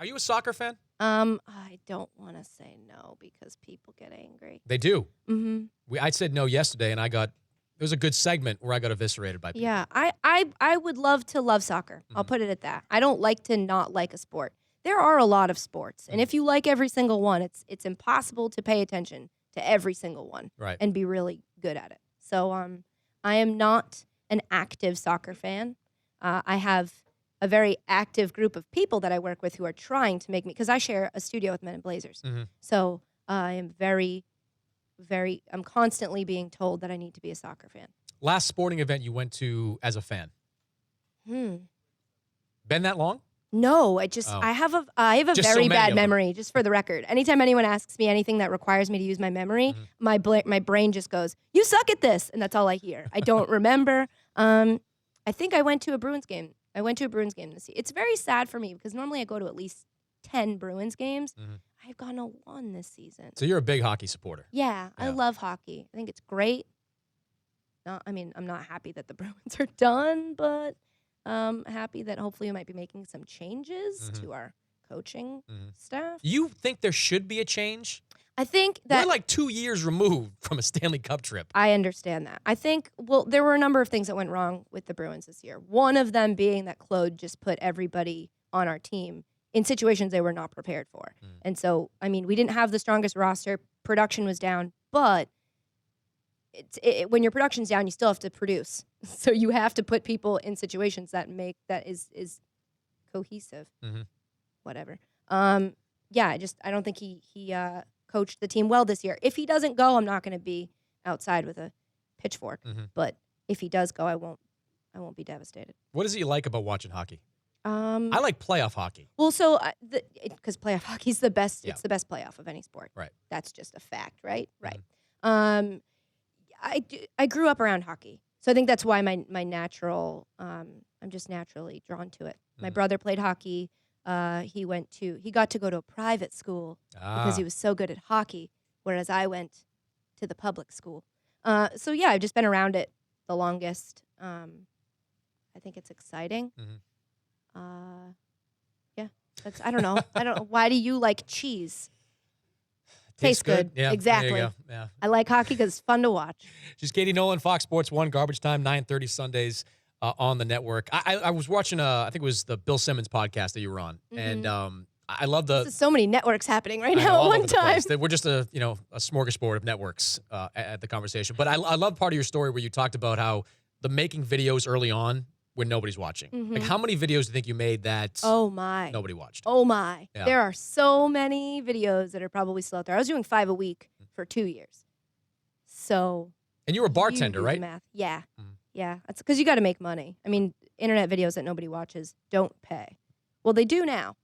Are you a soccer fan? I don't want to say no because people get angry. They do. Mm-hmm. I said no yesterday, and there was a good segment where I got eviscerated by people. Yeah, I would love to love soccer. I'll put it at that. I don't like to not like a sport. There are a lot of sports, and if you like every single one, it's impossible to pay attention to every single one and be really good at it. So I am not an active soccer fan. I have a very active group of people that I work with who are trying to make me, because I share a studio with Men in Blazers. So I am I'm constantly being told that I need to be a soccer fan. Last sporting event you went to as a fan? Been that long? No, I have a Just very so many bad of them. memory, just for the record. Anytime anyone asks me anything that requires me to use my memory, my brain just goes, "You suck at this," and that's all I hear. I don't remember. I think I went to a Bruins game. I went to a Bruins game this year. It's very sad for me because normally I go to at least 10 Bruins games. I've gone to 1 this season. So you're a big hockey supporter. Yeah, I love hockey. I think it's great. I'm not happy that the Bruins are done, but happy that hopefully we might be making some changes to our coaching staff. You think there should be a change? I think that we're like 2 years removed from a Stanley Cup trip. I understand that. I think, there were a number of things that went wrong with the Bruins this year. One of them being that Claude just put everybody on our team in situations they were not prepared for. And so, we didn't have the strongest roster. Production was down, but when your production's down, you still have to produce. So you have to put people in situations that is cohesive. Whatever. I don't think he coached the team well this year. If he doesn't go, I'm not going to be outside with a pitchfork. But if he does go, I won't be devastated. What is it you like about watching hockey? I like playoff hockey. Well, so because playoff hockey is the best. Yeah. It's the best playoff of any sport. Right. That's just a fact. Right. Right. I grew up around hockey, so I think that's why my natural. I'm just naturally drawn to it. My brother played hockey. He got to go to a private school because he was so good at hockey, whereas I went to the public school. So yeah, I've just been around it the longest. I think it's exciting. Yeah, I don't know. Why do you like cheese? Tastes good. Yeah, exactly. There you go. Yeah. I like hockey because it's fun to watch. She's Katie Nolan, Fox Sports 1, Garbage Time, 9:30 Sundays on the network. I was watching, I think it was the Bill Simmons podcast that you were on. And I love There's so many networks happening right now at one time. We're just a smorgasbord of networks at the conversation. But I love part of your story where you talked about how the making videos early on when nobody's watching. Like, how many videos do you think you made that nobody watched? Oh, my. Yeah. There are so many videos that are probably still out there. I was doing 5 a week for 2 years. So. And you were a bartender, right? Math. Yeah. Yeah. That's because you got to make money. Internet videos that nobody watches don't pay. Well, they do now,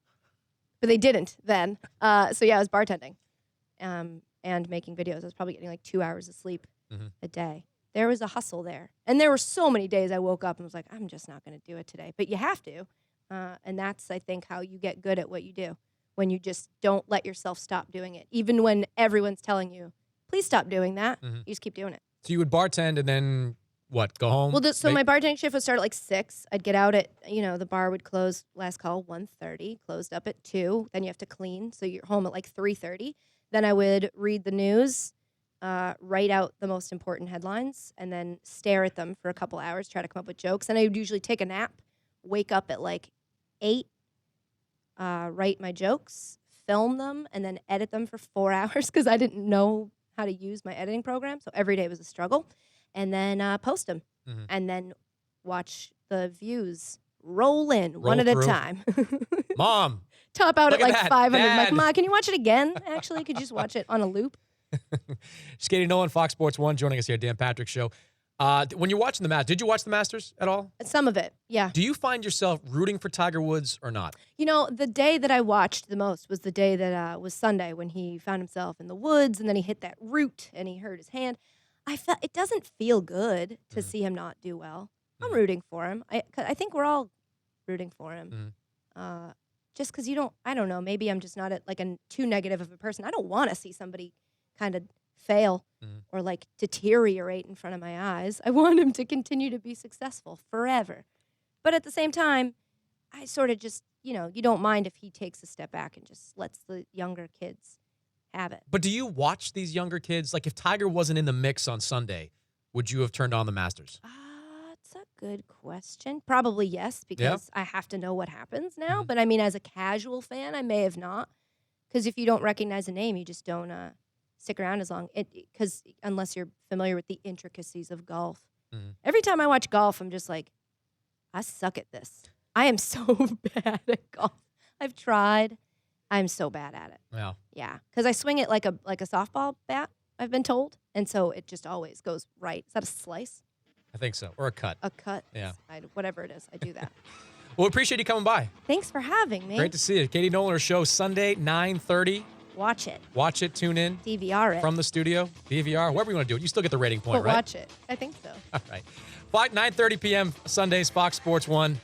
but they didn't then. So, yeah, I was bartending and making videos. I was probably getting like 2 hours of sleep a day. There was a hustle there. And there were so many days I woke up and was like, I'm just not going to do it today. But you have to. And that's, I think, how you get good at what you do. When you just don't let yourself stop doing it. Even when everyone's telling you, please stop doing that. You just keep doing it. So you would bartend and then, what, go home? Well, my bartending shift would start at like 6. I'd get out at, the bar would close, last call, 1:30, closed up at 2. Then you have to clean. So you're home at like 3:30. Then I would read the news. Write out the most important headlines, and then stare at them for a couple hours, try to come up with jokes. And I would usually take a nap, wake up at like 8, write my jokes, film them, and then edit them for 4 hours because I didn't know how to use my editing program. So every day was a struggle. And then post them, and then watch the views roll in one at a time. Mom! Top out at like 500. Dad. Like, Ma, can you watch it again? Actually, could you just watch it on a loop? She's Katie Nolan, Fox Sports 1, joining us here, Dan Patrick Show. When you're watching the Masters, did you watch the Masters at all? Some of it, yeah. Do you find yourself rooting for Tiger Woods or not? The day that I watched the most was the day that was Sunday when he found himself in the woods and then he hit that root and he hurt his hand. I felt it doesn't feel good to see him not do well. I'm rooting for him. I think we're all rooting for him. Just because I don't know, maybe I'm just not too negative of a person. I don't want to see somebody kind of fail or like deteriorate in front of my eyes. I want him to continue to be successful forever. But at the same time, I sort of just, you don't mind if he takes a step back and just lets the younger kids have it. But do you watch these younger kids? Like if Tiger wasn't in the mix on Sunday, would you have turned on the Masters? It's a good question. Probably yes, because I have to know what happens now. Mm-hmm. But I mean, as a casual fan, I may have not. Because if you don't recognize a name, you just don't stick around as long. Because unless you're familiar with the intricacies of golf. Mm-hmm. Every time I watch golf, I'm just like, I suck at this. I am so bad at golf. I've tried. I'm so bad at it. Wow. Yeah. Because I swing it like a softball bat, I've been told. And so it just always goes right. Is that a slice? I think so. Or a cut. A cut. Yeah. Whatever it is, I do that. Well, appreciate you coming by. Thanks for having me. Great to see you. Katie Nolan, her show Sunday, 9:30. Watch it. Watch it. Tune in. DVR it. From the studio. DVR. Whatever you want to do it. You still get the rating point, but right? Watch it. I think so. All right. 9:30 p.m. Sundays, Fox Sports 1.